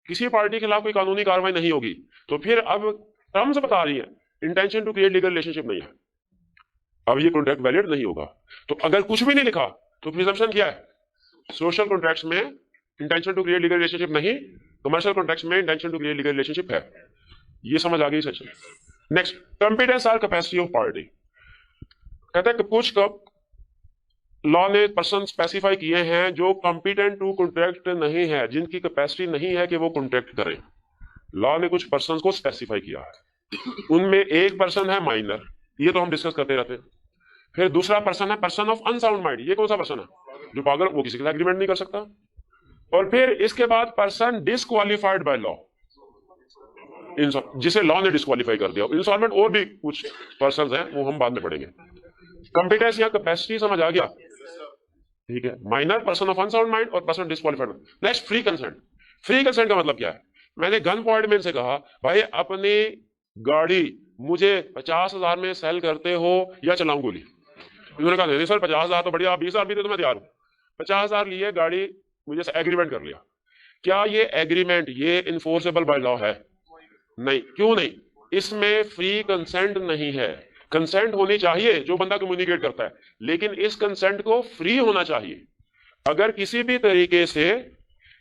किसी पार्टी के खिलाफ कोई कानूनी कार्रवाई नहीं होगी, तो फिर अब टर्म्स बता रही है intention to create legal relationship नहीं है, अब ये कॉन्ट्रैक्ट वैलिड नहीं होगा। तो अगर कुछ भी नहीं लिखा तो प्रिजम्पशन क्या है? सोशल कॉन्ट्रैक्ट्स में intention to create legal relationship नहीं, कमर्शियल कॉन्ट्रैक्ट्स में intention to create legal relationship है। ये समझ आ गई सेक्शन। नेक्स्ट, कंपिटेंस और कैपेसिटी ऑफ पार्टी। कहता है कि कुछ लॉ ने पर्सन स्पेसिफाई किए हैं जो कॉम्पिटेंट टू कॉन्ट्रैक्ट नहीं है, जिनकी कैपेसिटी नहीं है कि वो कॉन्ट्रैक्ट करें। लॉ ने कुछ पर्सन को स्पेसिफाई किया है, उनमें एक पर्सन है माइनर, ये तो हम डिस्कस करते रहते हैं। फिर दूसरा पर्सन है पर्सन ऑफ अनसाउंड माइंड, ये कौन सा पर्सन है? जो पागल, वो किसी के साथ एग्रीमेंट नहीं कर सकता। और फिर इसके बाद पर्सन डिस्क्वालिफाइड बाय लॉ, जिसे लॉ ने डिस्क्वालीफाई कर दिया। इंसॉल्वेंट और भी कुछ पर्सन हैं वो हम बाद में पढ़ेंगे। कॉम्पिटेंस या कैपेसिटी समझ आ गया? ठीक है, minor, person of unsound mind और person disqualified. Next, free consent. Free consent का मतलब क्या है? मैंने गन पॉइंट में इनसे कहा भाई अपनी गाड़ी मुझे 50,000 में सेल करते हो या चलाऊं गोली? उन्होंने कहा नहीं सर 50,000 तो बढ़िया, 20,000 भी तो मैं तैयार हूं। 50,000 लिए गाड़ी, मुझे एग्रीमेंट कर लिया। क्या ये एग्रीमेंट ये इन्फोर्सेबल बाय लॉ है? नहीं। क्यों नहीं? इसमें फ्री कंसेंट नहीं है। कंसेंट होनी चाहिए जो बंदा कम्युनिकेट करता है, लेकिन इस कंसेंट को फ्री होना चाहिए। अगर किसी भी तरीके से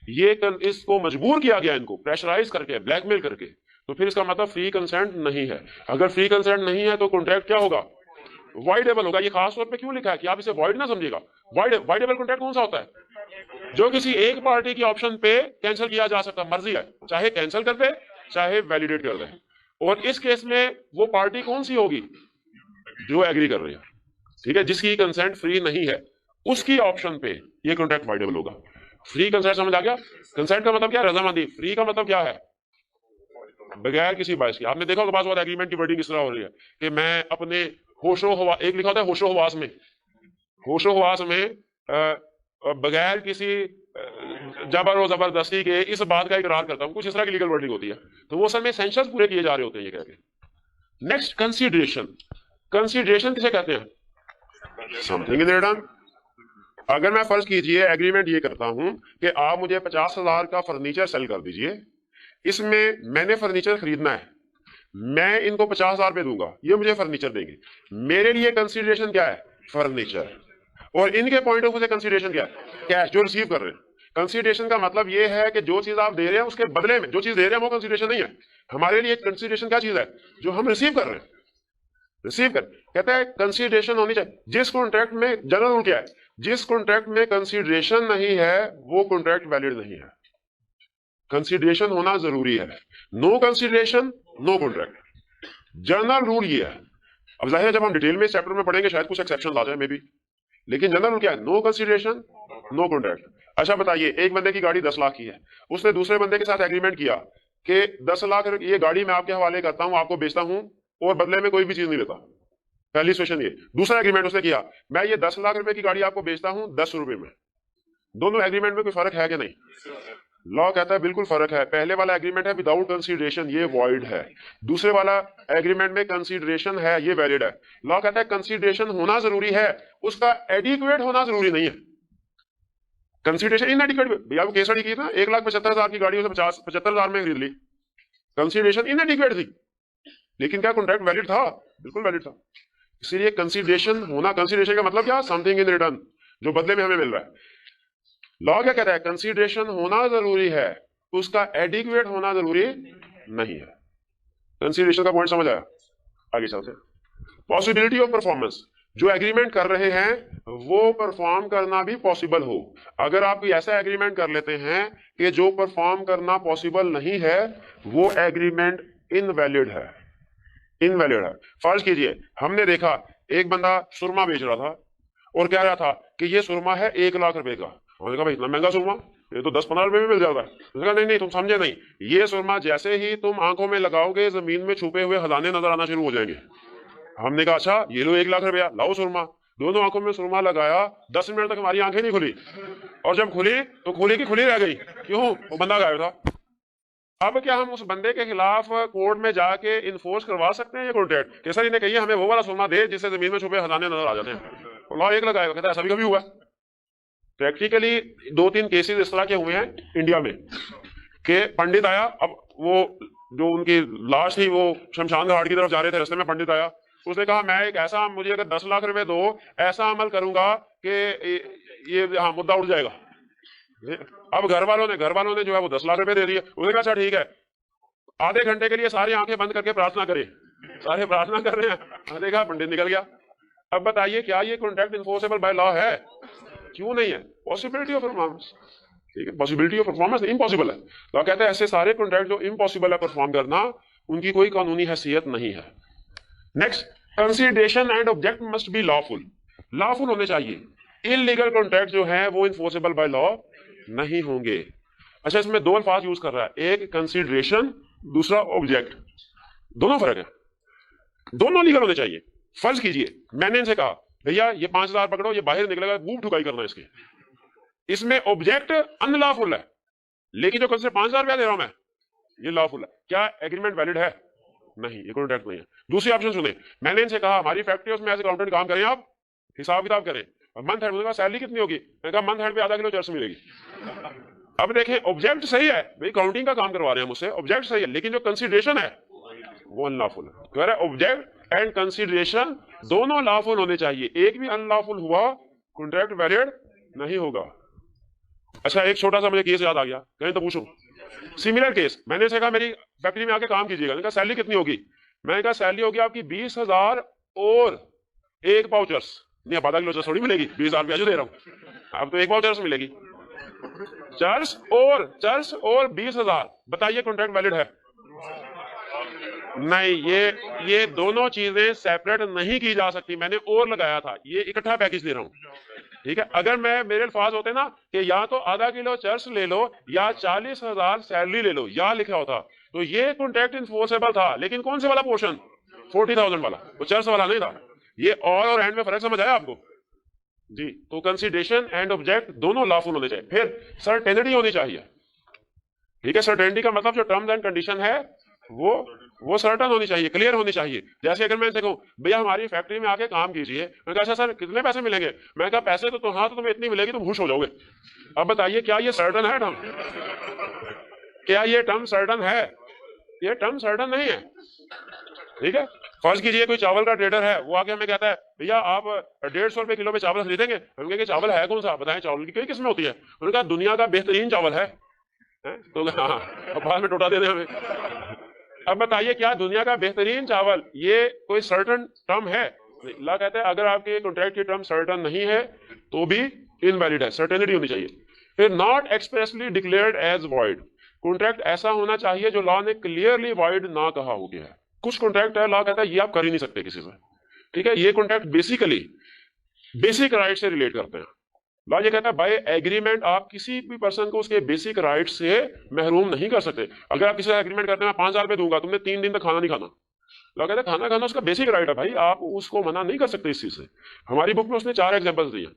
ये इसको मजबूर किया गया, इनको प्रेशराइज करके, ब्लैकमेल करके, तो फिर इसका मतलब फ्री कंसेंट नहीं है। अगर फ्री कंसेंट नहीं है तो कॉन्ट्रैक्ट क्या होगा? वॉइडेबल होगा। ये खास तौर पे क्यों लिखा है कि आप इसे वॉइड ना समझिएगा। वॉइडेबल कॉन्ट्रैक्ट कौन सा होता है? जो किसी एक पार्टी की ऑप्शन पे कैंसिल किया जा सकता, मर्जी है, चाहे कैंसिल कर दे चाहे वैलिडेट कर दे। और इस केस में वो पार्टी कौन सी होगी? जो एग्री कर रही है, ठीक है, जिसकी कंसेंट फ्री नहीं है, उसकी ऑप्शन पे ये कॉन्ट्रैक्ट वॉइडेबल होगा। फ्री कंसेंट समझ आ गया? कंसेंट का मतलब क्या? रजामंदी। फ्री का मतलब क्या है? बगैर किसी बाइस के। आपने देखा होगा बात एग्रीमेंट की वर्डिंग किस तरह हो रही है कि मैं अपने होशो हवा, एक लिखा होता है होशो हवास में, होशो हवास में बगैर किसी जबर और जबरदस्ती के इस बात का इकरार करता हूं, कुछ इस तरह की लीगल वर्डिंग होती है। तो वो सब में एसेंशियल्स पूरे किए जा रहे होते हैं ये कह के। Next, consideration. कंसीडरेशन किसे कहते हैं? Something in return. अगर मैं फर्ज कीजिए एग्रीमेंट ये करता हूं कि आप मुझे 50,000 का फर्नीचर सेल कर दीजिए, इसमें मैंने फर्नीचर खरीदना है, मैं इनको 50,000 रुपए दूंगा, ये मुझे फर्नीचर देंगे। मेरे लिए कंसीडरेशन क्या है? फर्नीचर। और इनके पॉइंट ऑफ व्यू से कंसीडरेशन क्या है? कैश, जो रिसीव कर रहे हैं। कंसीडरेशन का मतलब ये है कि जो चीज आप दे रहे हैं उसके बदले में जो चीज दे रहे हैं वो कंसीडरेशन नहीं है। हमारे लिए कंसीडरेशन क्या चीज है? जो हम रिसीव कर रहे हैं, रिसीव कर। कहता है कंसीडरेशन होनी चाहिए। जिस कॉन्ट्रैक्ट में जनरल रूल क्या है? जिस कॉन्ट्रैक्ट में कंसीडरेशन नहीं है वो कॉन्ट्रैक्ट वैलिड नहीं है। कंसीडरेशन होना जरूरी है। No consideration no contract, general rule ये है। अब जाहिर है जब हम डिटेल में इस चैप्टर में पढ़ेंगे शायद कुछ एक्सेप्शन आ जाए मे बी, लेकिन जनरल रूल क्या है? No consideration no contract. अच्छा बताइए, एक बंदे की गाड़ी 10 लाख की है, उसने दूसरे बंदे के साथ एग्रीमेंट किया कि 10 लाख ये गाड़ी मैं आपके हवाले करता हूं, आपको बेचता हूं और बदले में कोई भी चीज नहीं लेता। पहली सिचुएशन ये। दूसरा एग्रीमेंट उसने किया, मैं ये 10 लाख रुपए की गाड़ी आपको बेचता हूं 10 रुपए में। दोनों एग्रीमेंट में कोई फर्क है कि नहीं? लॉ कहता है बिल्कुल फर्क है। पहले वाला एग्रीमेंट है विदाउट कंसीडरेशन, ये वॉइड है। दूसरे वाला एग्रीमेंट में कंसीडरेशन है, ये वैलिड है। लॉ कहता है कंसीडरेशन होना जरूरी है, उसका एडिक्वेट होना जरूरी नहीं है। कंसीडरेशन इनएडिक्वेट, भैया वो केस स्टडी की था, 1,75,000 की गाड़ी उसे 75,000 में खरीद ली। कंसीडरेशन इनएडिक्वेट थी, लेकिन क्या कॉन्ट्रैक्ट वैलिड था? बिल्कुल वैलिड था। इसीलिए कंसीडरेशन होना, कंसीडरेशन का मतलब क्या? समथिंग इन रिटर्न, जो बदले में हमें मिल रहा है। लॉ क्या कहता है? कंसीडरेशन होना जरूरी है, उसका एडिक्वेट होना जरूरी नहीं है। कंसीडरेशन का पॉइंट समझ आया? आगे चलते हैं। पॉसिबिलिटी ऑफ परफॉर्मेंस, जो एग्रीमेंट कर रहे हैं वो परफॉर्म करना भी पॉसिबल हो। अगर आप कोई ऐसा एग्रीमेंट कर लेते हैं कि जो परफॉर्म करना पॉसिबल नहीं है, वो एग्रीमेंट इनवैलिड है। इनवैलिड है। फर्ज कीजिए हमने देखा एक बंदा सुरमा बेच रहा था और कह रहा था कि ये सुरमा है 1 लाख रुपए का। हमने कहा भाई इतना महंगा सुरमा, ये तो 10-15 रुपए में मिल जाता है। उसने कहा नहीं नहीं, तुम समझे नहीं, ये सुरमा जैसे ही तुम आंखों में लगाओगे जमीन में छुपे हुए खजाने नजर आना शुरू हो जाएंगे। हमने कहा अच्छा ये लो 1 लाख रुपया, लाओ सुरमा। दोनों आंखों में सुरमा लगाया, 10 मिनट तक हमारी आंखें नहीं खुली, और जब खुली तो खुली की खुली रह गई। क्यों? वो बंदा गायब था। अब क्या हम उस बंदे के खिलाफ कोर्ट में जाके इन्फोर्स करवा सकते हैं ये कॉन्ट्रैक्ट कि सर इन्हें कहिए हमें वो वाला सुरमा दे जिससे जमीन में छुपे खजाने नजर आ जाते हैं? तो लॉ एक लगाएगा, कहता है ऐसा भी कभी हुआ? प्रैक्टिकली 2-3 केसेस इस तरह के हुए हैं इंडिया में कि पंडित आया, अब वो जो उनकी लाश थी वो शमशान घाट की तरफ जा रहे थे, रास्ते में पंडित आया, उसने कहा मैं एक ऐसा, मुझे अगर 10 लाख रुपए दो, ऐसा अमल करूंगा कि ये हाँ मुद्दा उठ जाएगा। अब घर वालों ने जो है वो 10 लाख रुपए दे दिए। उसने कहा अच्छा ठीक है, आधे घंटे के लिए सारी आंखें बंद करके प्रार्थना करें। सारे प्रार्थना कर रहे हैं, देखा पंडित निकल गया। अब बताइए क्या ये कॉन्ट्रैक्ट इन्फोर्सेबल बाय लॉ है? क्यों नहीं है? पॉसिबिलिटी ऑफ परफॉर्मेंस, ठीक है, पॉसिबिलिटी ऑफ परफॉर्मेंस इम्पॉसिबल है। लॉ कहता है ऐसे सारे कॉन्ट्रैक्ट जो इम्पॉसिबल है परफॉर्म करना, उनकी कोई कानूनी हैसियत नहीं है। Next, consideration and object must be lawful. Lawful होने चाहिए। इलीगल कॉन्ट्रैक्ट जो है वो इन्फोर्सेबल बाय लॉ नहीं होंगे। अच्छा, इसमें 2 अल्फाज यूज कर रहा है, एक कंसीडरेशन, दूसरा ऑब्जेक्ट। दोनों फर्क है, दोनों लीगल होने चाहिए। फर्ज कीजिए मैंने इनसे कहा भैया ये 5,000 पकड़ो, ये बाहर निकलेगा, खूब ठुकाई करना इसके। इसमें ऑब्जेक्ट अनलॉफुल है, लेकिन जो कल से 5,000 रुपया दे रहा हूं मैं, ये लॉफुल है। क्या एग्रीमेंट वैलिड है? नहीं, ये कॉन्ट्रैक्ट नहीं है। दूसरी ऑप्शन सुने, मैंने इनसे कहा हमारी फैक्ट्री उसमें एज अकाउंटेंट काम करें, आप हिसाब किताब करें, और मंथ एंड में सैलरी कितनी होगी? मैंने कहा मंथ एंड पे आधा किलो चर्स मिलेगी। अब देखें ऑब्जेक्ट सही है, भाई काउंटिंग का काम करवा रहे हैं मुझसे, ऑब्जेक्ट सही है, लेकिन जो कंसीडरेशन है वो अनलॉफुल है। कह रहा है ऑब्जेक्ट एंड कंसीडरेशन दोनों लॉफुल होने चाहिए, एक भी अनलॉफुल हुआ कॉन्ट्रैक्ट वैलिड नहीं होगा। अच्छा, एक छोटा सा मुझे केस याद आ गया, कहीं तो पूछूं। सिमिलर केस, मैंने से कहा मेरी फैक्ट्री में आके काम कीजिएगा। मैंने कहा सैलरी कितनी होगी? मैंने कहा सैलरी होगी आपकी 20,000 और 1 पाव चर्स। नहीं, अब आधा किलो चर्स थोड़ी मिलेगी, 20,000 रुपया जो दे रहा हूं, अब तो 1 पाव चर्स मिलेगी। चर्स और 20,000, बताइए कॉन्ट्रैक्ट वैलिड है? नहीं, ये दोनों चीजें सेपरेट नहीं की जा सकती। मैंने और लगाया था, ये इकट्ठा पैकेज दे रहा हूं, ठीक है। अगर मेरे अल्फाज होते ना कि या तो आधा किलो चर्स ले लो या 40,000 सैलरी ले लो, या लिखा होता, तो ये कॉन्ट्रैक्ट इन्फोर्सेबल था। लेकिन कौन से वाला पोर्शन? 40,000 वाला, वो चर्स वाला नहीं था। ये और एंड में फर्क समझ आया आपको जी? तो कंसीडरेशन एंड ऑब्जेक्ट दोनों लॉफुल होने चाहिए। फिर सर्टेनिटी होनी चाहिए, ठीक है। सर्टेनिटी का मतलब जो टर्म्स एंड कंडीशन है वो सर्टन होनी चाहिए, क्लियर होनी चाहिए। जैसे अगर मैं इनसे कहूं भैया हमारी फैक्ट्री में आके काम कीजिए, मैं कहा अच्छा सर कितने पैसे मिलेंगे? मैं कहा पैसे तो हाँ, तो तुम्हें इतनी मिलेगी, तुम खुश हो जाओगे। अब बताइए क्या ये सर्टन है टर्म? क्या ये टर्म सर्टन है? ये टर्म सर्टन नहीं है, ठीक है। फर्ज कीजिए कोई चावल का ट्रेडर है, वो आके हमें कहता है भैया आप 150 रुपए किलो पे चावल खरीदेंगे। हम कहेंगे चावल है कौन सा? बताएं, चावल की कई किस्में होती है। उन्होंने कहा दुनिया का बेहतरीन चावल है, तो हाँ, बाद में टोटा दे दें हमें। अब बताइए क्या दुनिया का बेहतरीन चावल ये कोई सर्टन टर्म है? अल्लाह कहता है अगर आपके कॉन्ट्रैक्ट की टर्म सर्टन नहीं है तो भी इनवैलिड है, सर्टेनिटी होनी चाहिए। फिर not expressly declared as void, contract ऐसा होना चाहिए जो लॉ ने क्लियरली वॉइड ना कहा हो गया है। कुछ कॉन्ट्रैक्ट है लॉ कहता है ये आप कर ही नहीं सकते किसी से, ठीक है। ये कॉन्ट्रैक्ट बेसिकली बेसिक राइट से रिलेट करते हैं। लॉ ये कहता है बाय एग्रीमेंट आप किसी भी पर्सन को उसके बेसिक राइट से महरूम नहीं कर सकते। अगर आप किसी से एग्रीमेंट करते हैं मैं 5,000 रुपये दूंगा, तुमने 3 दिन तक खाना नहीं खाना, लॉ कहता है खाना खाना उसका बेसिक राइट है भाई, आप उसको मना नहीं कर सकते इस चीज से। हमारी बुक में उसने 4 एग्जांपल्स दिए,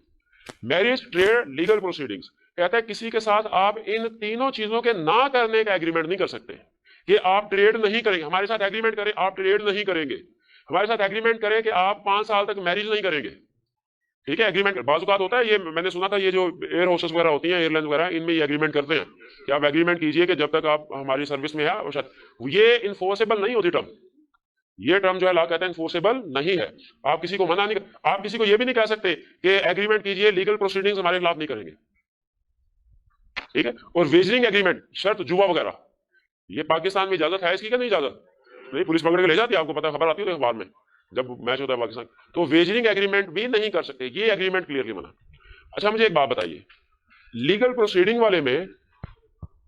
मैरिज, ट्रेड, लीगल प्रोसीडिंग्स। कहता है किसी के साथ आप इन तीनों चीजों के ना करने का एग्रीमेंट नहीं कर सकते कि आप ट्रेड नहीं करेंगे, हमारे साथ एग्रीमेंट करें आप ट्रेड नहीं करेंगे, हमारे साथ एग्रीमेंट करें कि आप 5 साल तक मैरिज नहीं करेंगे, ठीक है। एग्रीमेंट बाज़ होता है, ये मैंने सुना था, ये जो एयर होस्टेस वगैरह होती हैं, एयरलाइन वगैरह, इनमें ये एग्रीमेंट करते हैं कि आप एग्रीमेंट कीजिए कि जब तक आप हमारी सर्विस में है, ये इन्फोर्सेबल नहीं होती टर्म, ये टर्म जो है लॉ कहता है इन्फोर्सेबल नहीं है। आप किसी को मना नहीं कर, आप किसी को ये भी नहीं कह सकते कि एग्रीमेंट कीजिए, लीगल प्रोसीडिंग्स हमारे खिलाफ नहीं करेंगे, ठीक है। और वेजरिंग एग्रीमेंट, शर्त जुआ वगैरह, ये पाकिस्तान में इजाजत है इसकी क्या नहीं इजाजत? नहीं, पुलिस पकड़ के ले जाती है, आपको पता, खबर आती है अखबार में जब मैच होता है पाकिस्तान। तो वेजरिंग एग्रीमेंट भी नहीं कर सकते, ये एग्रीमेंट क्लियरली मना। अच्छा मुझे एक बात बताइए, लीगल प्रोसीडिंग वाले में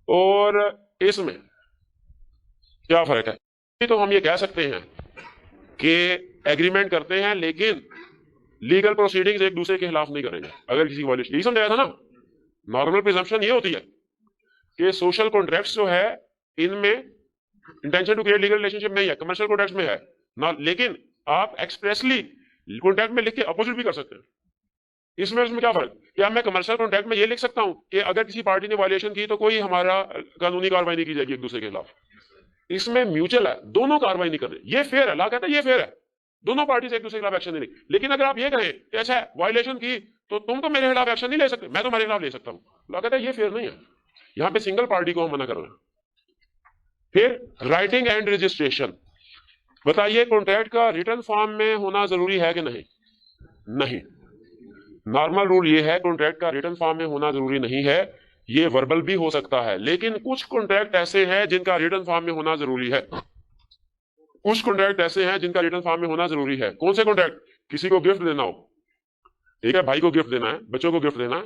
और इसमें क्या फर्क है? तो हम ये कह सकते हैं कि एग्रीमेंट करते हैं लेकिन लीगल प्रोसीडिंग्स एक दूसरे के खिलाफ नहीं करेंगे अगर किसी वायलेशन, यही समझाया था ना। नॉर्मल प्रिजम्पशन ये होती है कि सोशल कॉन्ट्रैक्ट्स जो है इनमें intention to create legal relationship नहीं है, कमर्शियल कॉन्ट्रैक्ट्स में है ना, लेकिन आप एक्सप्रेसली कॉन्ट्रैक्ट में लिख के अपोजिट भी कर सकते हैं। इसमें क्या फर्क? क्या मैं कमर्शियल कॉन्ट्रैक्ट में ये लिख सकता हूं कि अगर किसी पार्टी ने वायलेशन की तो कोई हमारा कानूनी कार्रवाई नहीं की जाएगी एक दूसरे के खिलाफ? इसमें म्यूचुअल है, दोनों कार्रवाई नहीं कर रहे, ये फेयर है, लॉ कहता है ये फेयर है, दोनों पार्टी से एक दूसरे के खिलाफ एक्शन नहीं। लेकिन अगर आप ये कहें कि अच्छा वायलेशन की तो तुम तो मेरे खिलाफ एक्शन नहीं ले सकते, मैं तुम्हारे खिलाफ ले सकता हूं, लॉ कहता है ये फेयर नहीं है, यहां पे सिंगल पार्टी को हम मना कर रहे हैं। फिर राइटिंग एंड रजिस्ट्रेशन, बताइए कॉन्ट्रैक्ट का रिटर्न फॉर्म में होना जरूरी है कि नहीं? नहीं, नॉर्मल रूल ये है कॉन्ट्रैक्ट का रिटर्न फॉर्म में होना जरूरी नहीं है, ये वर्बल भी हो सकता है, लेकिन कुछ कॉन्ट्रैक्ट ऐसे हैं जिनका रिटर्न फॉर्म में होना जरूरी है, कुछ कॉन्ट्रैक्ट ऐसे हैं जिनका रिटर्न फॉर्म में होना जरूरी है। कौन से कॉन्ट्रैक्ट? किसी को गिफ्ट देना हो, ठीक है, भाई को गिफ्ट देना है, बच्चों को गिफ्ट देना है,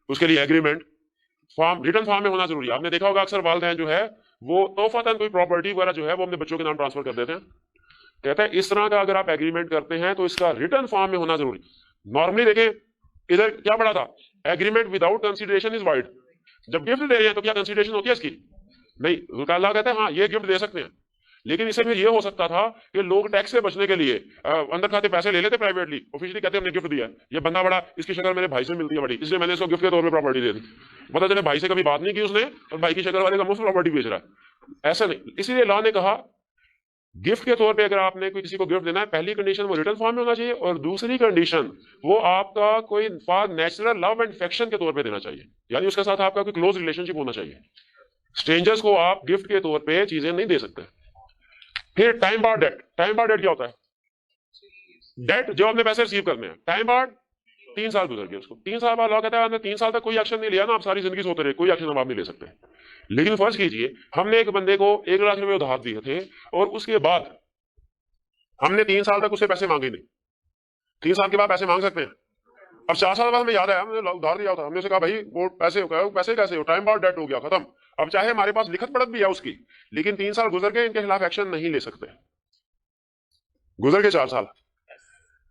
उसके लिए एग्रीमेंट फॉर्म रिटर्न फॉर्म में होना जरूरी है। आपने देखा होगा अक्सर वालिदैन जो है वो तोहफतन कोई प्रॉपर्टी वगैरह जो है वो अपने बच्चों के नाम ट्रांसफर कर देते हैं। कहता है इस तरह का अगर आप एग्रीमेंट करते हैं तो इसका रिटर्न फॉर्म में होना जरूरी। नॉर्मली देखें इधर क्या पड़ा था, agreement without consideration is wide, जब गिफ्ट दे रहे हैं तो क्या कंसीडरेशन होती है इसकी? नहीं, अल्लाह कहता है हाँ ये गिफ्ट दे सकते हैं, लेकिन इससे फिर ये हो सकता था कि लोग टैक्स से बचने के लिए अंदर खाते पैसे ले लेते प्राइवेटली, ऑफिशियली कहते हमने गिफ्ट दिया, ये बंदा बड़ा, इसकी शक्ल मेरे भाई से मिलती है बड़ी, इसलिए मैंने इसको गिफ्ट के तौर पे प्रॉपर्टी दे दी। पता चले भाई से कभी बात नहीं की उसने और भाई की शक्ल वाले का मुफ्त प्रॉपर्टी बेच रहा है, ऐसा नहीं। इसीलिए लॉ ने कहा गिफ्ट के तौर पे अगर आपने कोई किसी को गिफ्ट देना है, पहली कंडीशन वो रिटर्न फॉर्म में होना चाहिए, और दूसरी कंडीशन वो आपका कोई नेचुरल लव एंड अफेक्शन के तौर पे देना चाहिए, यानी उसके साथ आपका कोई क्लोज रिलेशनशिप होना चाहिए। स्ट्रेंजर्स को आप गिफ्ट के तौर पे चीजें नहीं दे सकते। फिर टाइम बार डेट, टाइम बार डेट क्या होता है? डेट जो आपने पैसे रिसीव करने हैं, टाइम बार 3 साल गुजर गए उसको, 3 साल बाद लॉ कहता है आपने 3 साल तक कोई एक्शन नहीं लिया ना, आप सारी जिंदगी सोते रहे, कोई एक्शन आप नहीं ले सकते। लेकिन फर्ज कीजिए हमने एक बंदे को 1 लाख रुपए उधार दिए थे और उसके बाद हमने 3 साल तक उससे पैसे मांगे नहीं, 3 साल के बाद पैसे मांग सकते हैं। अब 4 साल बाद हमें याद आया हमने उधार दिया था, हमने उसे कहा भाई वो पैसे कैसे हो, टाइम बार डेट हो गया, खत्म। अब चाहे हमारे पास लिखत पढ़त भी है उसकी, लेकिन 3 साल गुजर गए, इनके खिलाफ एक्शन नहीं ले सकते। गुजर गए 4 साल,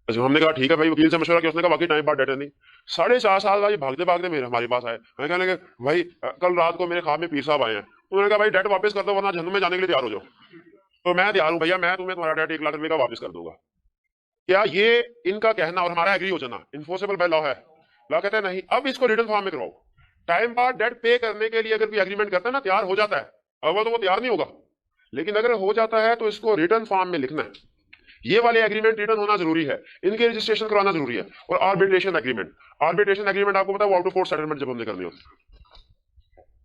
अच्छा हमने कहा ठीक है भाई, वकील से मशवरा किया, उसने कहा बाकी टाइम बार डेट है नहीं। 4.5 साल बाद भागते भागते मेरे हमारे पास आए, मैं कहने लगे भाई कल रात को मेरे ख्वाब में पीर साहब आए हैं, उन्होंने कहा भाई डेट वापस कर दो वरना जहन्नुम में जाने के लिए तैयार हो जाओ। तो मैं तैयार हूं भैया, मैं तुम्हें तुम्हारा डेट 1 लाख रुपए का वापस कर दूंगा। क्या ये इनका कहना और हमारा एग्री हो जाना इन्फोर्सेबल बाय लॉ है? लॉ कहता है नहीं, अब इसको रिटर्न फॉर्म में कराओ। टाइम बार डेट पे करने के लिए अगर कोई एग्रीमेंट करता है ना, तैयार हो जाता है, अव्वल तो वो तैयार नहीं होगा, लेकिन अगर हो जाता है तो इसको रिटर्न फॉर्म में लिखना है। ये वाले एग्रीमेंट रिटर्न होना जरूरी है, इनके रजिस्ट्रेशन कराना जरूरी है। और आर्बिट्रेशन एग्रीमेंट, आर्बिट्रेशन एग्रीमेंट आपको पता है आउट ऑफ कोर्ट सेटलमेंट जब हमने करनी होती।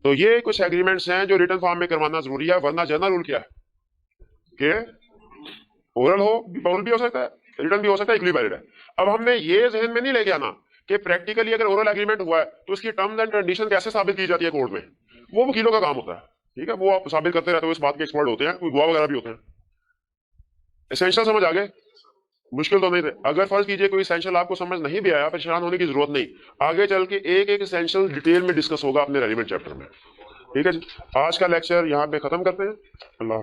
तो ये कुछ एग्रीमेंट्स हैं जो रिटर्न फॉर्म में करवाना जरूरी है, वरना जनरल रूल क्या है कि ओरल हो, बाउल भी हो सकता है, रिटर्न भी हो सकता है, इक्वली वैलिड है। अब हमने ये जहन में नहीं लेके आना कि प्रैक्टिकली अगर ओरल एग्रीमेंट हुआ है तो उसकी टर्म्स एंड कंडीशन कैसे साबित की जाती है कोर्ट में, वो वकीलों का काम होता है, ठीक है, वो आप साबित करते रहते हो, इस बात के एक्सपर्ट होते हैं, कोई गवाह वगैरह भी होते हैं। एसेंशियल समझ आ गए? मुश्किल तो नहीं थे। अगर फर्ज कीजिए कोई एसेंशियल आपको समझ नहीं भी आया, परेशान होने की जरूरत नहीं, आगे चल के एक एक एसेंशियल डिटेल में डिस्कस होगा अपने रेलिवेंट चैप्टर में, ठीक है जी। आज का लेक्चर यहाँ पे खत्म करते हैं। अल्लाह।